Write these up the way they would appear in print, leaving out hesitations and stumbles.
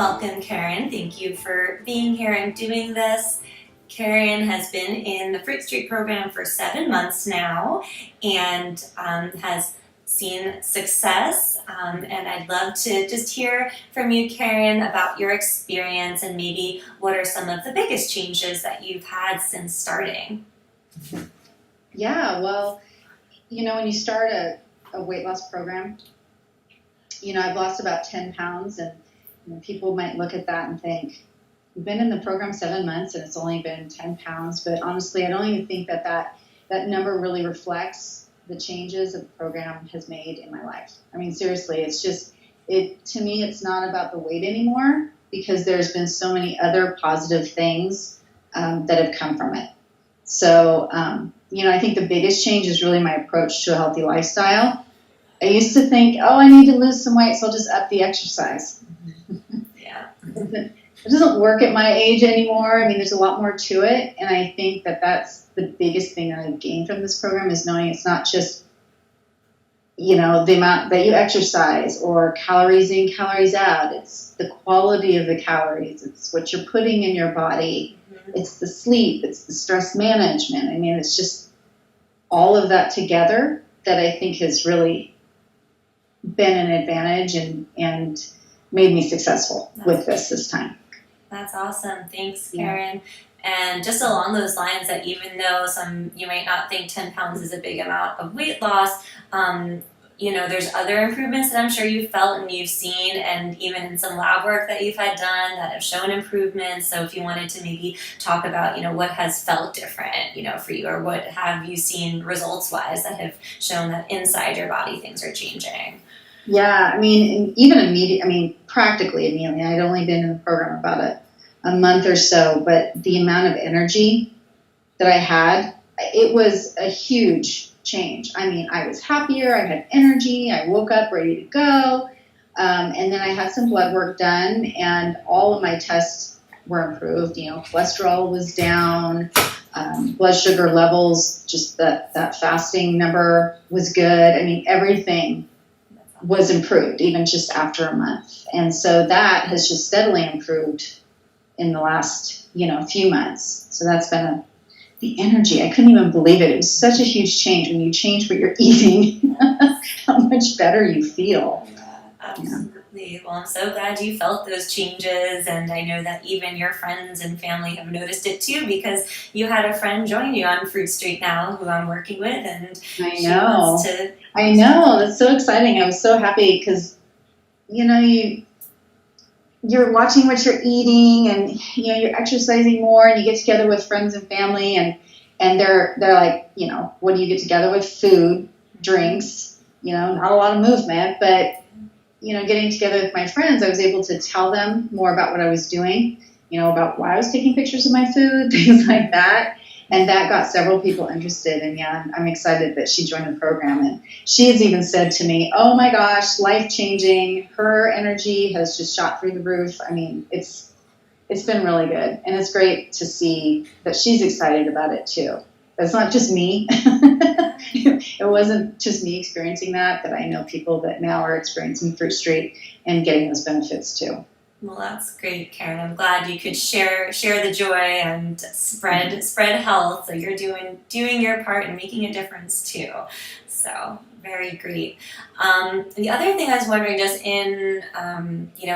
Welcome, Karen. Thank you for being here and doing this. Karen has been in the Fruit Street program for 7 months now and has seen success. And I'd love to just hear from you, Karen, about your experience and maybe what are some of the biggest changes that you've had since starting. Yeah, well, when you start a weight loss program, I've lost about 10 pounds, and people might look at that and think, you've been in the program 7 months and it's only been 10 pounds. But honestly, I don't even think that number really reflects the changes that the program has made in my life. I mean, seriously, to me, it's not about the weight anymore, because there's been so many other positive things that have come from it. So, I think the biggest change is really my approach to a healthy lifestyle. I used to think, I need to lose some weight, so I'll just up the exercise. Yeah. It doesn't work at my age anymore. I mean, there's a lot more to it. And I think that that's the biggest thing that I've gained from this program, is knowing it's not just, the amount that you exercise or calories in, calories out. It's the quality of the calories. It's what you're putting in your body. Mm-hmm. It's the sleep. It's the stress management. I mean, it's just all of that together that I think has really been an advantage and made me successful with this time. That's awesome. Thanks, Karen. Yeah. And just along those lines, that even though you might not think 10 pounds is a big amount of weight loss, there's other improvements that I'm sure you've felt and you've seen, and even in some lab work that you've had done that have shown improvements. So if you wanted to maybe talk about, what has felt different, for you, or what have you seen results-wise that have shown that inside your body things are changing? Yeah, I mean, practically immediately. I'd only been in the program about a month or so, but the amount of energy that I had, it was a huge change. I mean, I was happier, I had energy, I woke up ready to go, and then I had some blood work done, and all of my tests were improved. Cholesterol was down, blood sugar levels, just that fasting number was good. I mean, everything was improved, even just after a month. And so that has just steadily improved in the last, few months. So that's been the energy. I couldn't even believe it. It was such a huge change when you change what you're eating, how much better you feel. Yeah, absolutely. Yeah. Well, I'm so glad you felt those changes, and I know that even your friends and family have noticed it too, because you had a friend join you on Fruit Street now who I'm working with, and I know. I know. That's so exciting. I was so happy because, you're watching what you're eating, and, you're exercising more, and you get together with friends and family, and they're like, what do you get together with? Food, drinks, not a lot of movement, but, getting together with my friends, I was able to tell them more about what I was doing, about why I was taking pictures of my food, things like that. And that got several people interested. And I'm excited that she joined the program. And she has even said to me, oh my gosh, life-changing. Her energy has just shot through the roof. I mean, it's been really good. And it's great to see that she's excited about it too. It's not just me. It wasn't just me experiencing that, but I know people that now are experiencing Fruit Street and getting those benefits too. Well, that's great, Karen. I'm glad you could share the joy and spread health. So you're doing your part and making a difference too. So very great. The other thing I was wondering, just in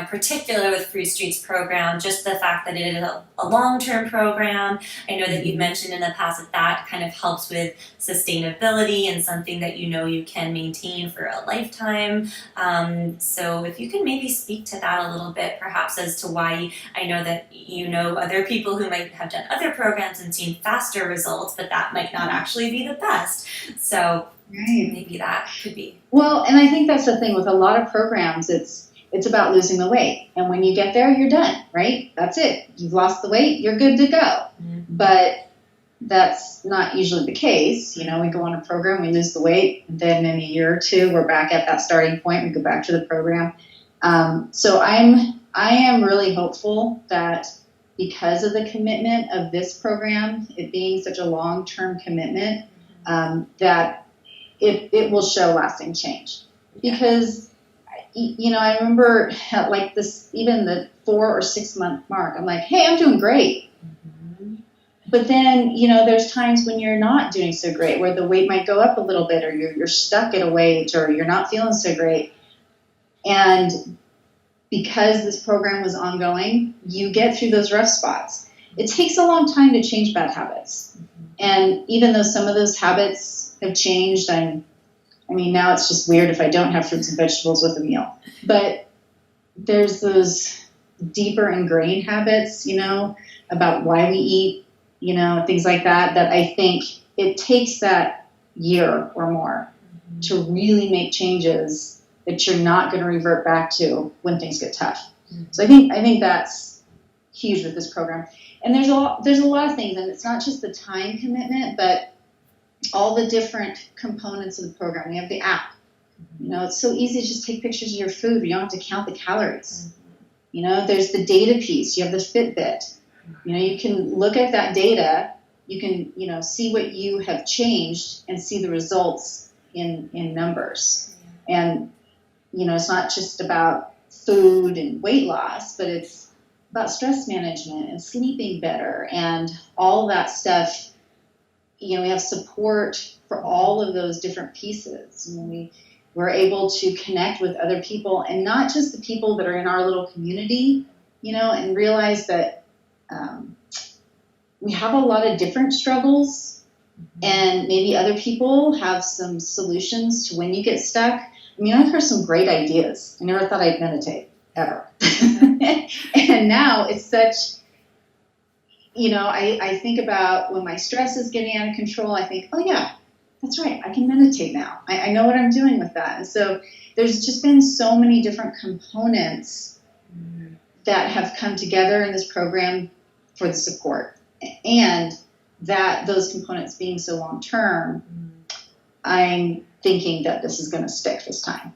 particular with Fruit Street's program, just the fact that it is a long-term program. I know that you've mentioned in the past that kind of helps with sustainability and something that you can maintain for a lifetime. So if you can maybe speak to that a little bit, perhaps as to why, I know that other people who might have done other programs and seen faster results, but that might not actually be the best. So right. Maybe that could be. Well, and I think that's the thing with a lot of programs, it's about losing the weight. And when you get there, you're done, right? That's it. You've lost the weight, you're good to go. Mm-hmm. But that's not usually the case. We go on a program, we lose the weight, and then in a year or two, we're back at that starting point. We go back to the program. So I am really hopeful that because of the commitment of this program, it being such a long-term commitment, that it will show lasting change. Because, I remember at like this, even the 4 or 6 month mark, I'm like, hey, I'm doing great. But then, there's times when you're not doing so great, where the weight might go up a little bit, or you're stuck at a weight, or you're not feeling so great. And because this program was ongoing, you get through those rough spots. It takes a long time to change bad habits. And even though some of those habits have changed, now it's just weird if I don't have fruits and vegetables with a meal. But there's those deeper ingrained habits, about why we eat, things like that I think it takes that year or more to really make changes that you're not going to revert back to when things get tough. So I think that's huge with this program. And there's a lot of things, and it's not just the time commitment, but all the different components of the program. We have the app. It's so easy to just take pictures of your food. You don't have to count the calories. There's the data piece. You have the Fitbit. You can look at that data. You can, see what you have changed and see the results in numbers. And, it's not just about food and weight loss, but it's about stress management and sleeping better and all that stuff. We have support for all of those different pieces. We're able to connect with other people, and not just the people that are in our little community, and realize that we have a lot of different struggles, and maybe other people have some solutions to when you get stuck. I've heard some great ideas. I never thought I'd meditate, ever. And now it's such, I think about when my stress is getting out of control, I think, oh yeah, that's right, I can meditate now. I know what I'm doing with that. And so there's just been so many different components that have come together in this program for the support. And that those components being so long term, I'm thinking that this is going to stick this time.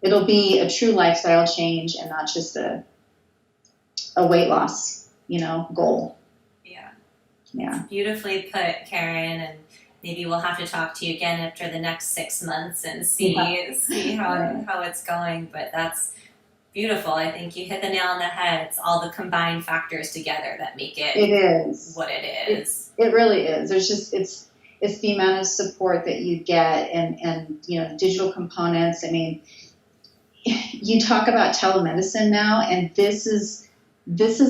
It'll be a true lifestyle change and not just a weight loss, goal. Yeah. Beautifully put, Karen, and maybe we'll have to talk to you again after the next 6 months and see how it's going. But that's beautiful. I think you hit the nail on the head. It's all the combined factors together that make it what it is. It really is. There's just it's the amount of support that you get and digital components. You talk about telemedicine now, and this is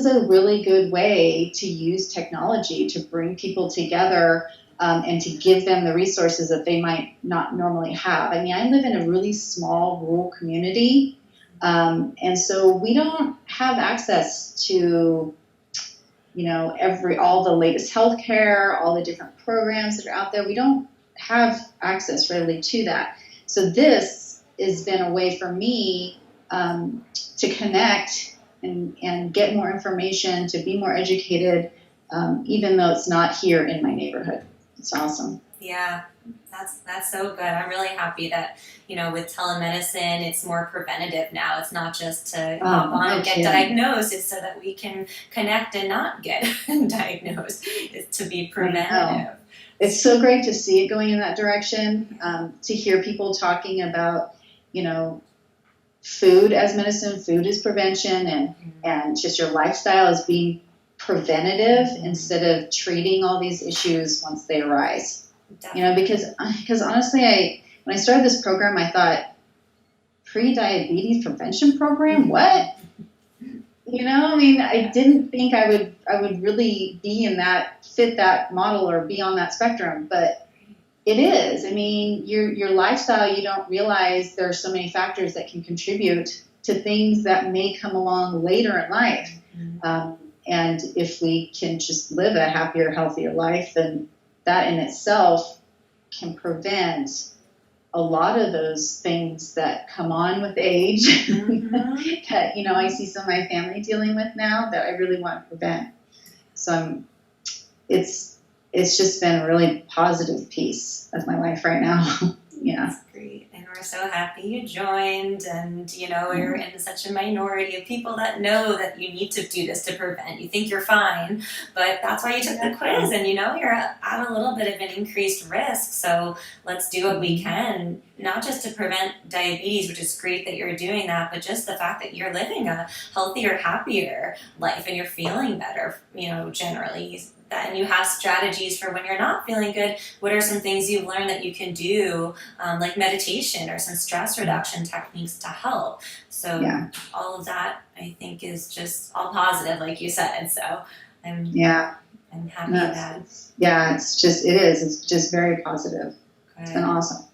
a really good way to use technology to bring people together and to give them the resources that they might not normally have. I live in a really small rural community, and so we don't have access to all the latest healthcare, all the different programs that are out there. We don't have access really to that. So this has been a way for me to connect and get more information, to be more educated, even though it's not here in my neighborhood. It's awesome. Yeah, that's so good. I'm really happy that, with telemedicine, it's more preventative now. It's not just to hop on and get diagnosed. It's so that we can connect and not get diagnosed. It's to be preventative. It's so great to see it going in that direction, to hear people talking about, food as medicine, food as prevention, and just your lifestyle as being preventative instead of treating all these issues once they arise. Definitely. Because honestly, when I started this program, I thought, pre-diabetes prevention program? What? I didn't think I would really be fit that model or be on that spectrum, but it is. Your lifestyle, you don't realize there are so many factors that can contribute to things that may come along later in life. And if we can just live a happier, healthier life, then that in itself can prevent a lot of those things that come on with age that, I see some of my family dealing with now that I really want to prevent. So it's just been a really positive piece of my life right now. Yeah. That's great. And we're so happy you joined, and you're in such a minority of people that know that you need to do this to prevent. You think you're fine, but that's why you took the quiz, and you're at a little bit of an increased risk, so let's do what we can not just to prevent diabetes, which is great that you're doing that, but just the fact that you're living a healthier, happier life and you're feeling better, generally. And you have strategies for when you're not feeling good. What are some things you've learned that you can do, like meditation or some stress reduction techniques to help? So all of that, I think, is just all positive, like you said. So I'm happy that. It's just very positive. Good. It's been awesome.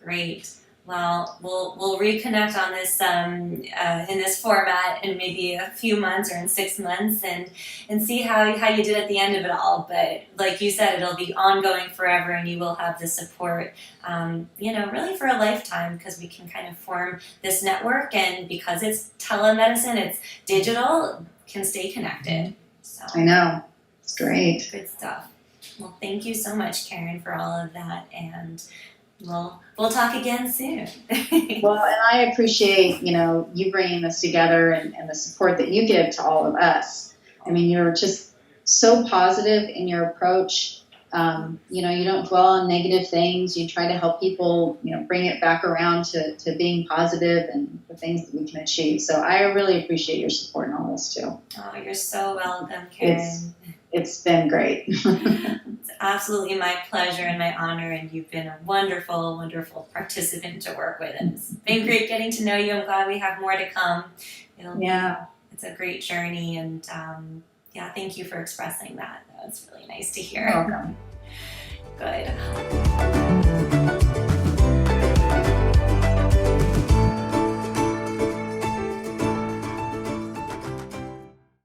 Great. Well, we'll reconnect on this in this format in maybe a few months or in 6 months and see how you did at the end of it all. But like you said, it'll be ongoing forever, and you will have the support, really for a lifetime, because we can kind of form this network, and because it's telemedicine, it's digital, can stay connected. So I know. It's great. Good stuff. Well, thank you so much, Karen, for all of that, and we'll talk again soon. Well, and I appreciate, you bringing this together and the support that you give to all of us. I mean, you're just so positive in your approach. You don't dwell on negative things. You try to help people, bring it back around to being positive and the things that we can achieve. So I really appreciate your support in all this too. Oh, you're so welcome, Karen. It's been great. It's absolutely my pleasure and my honor, and you've been a wonderful, wonderful participant to work with. And it's been great getting to know you. I'm glad we have more to come. It's a great journey, and thank you for expressing that. That's really nice to hear. You're welcome. Good.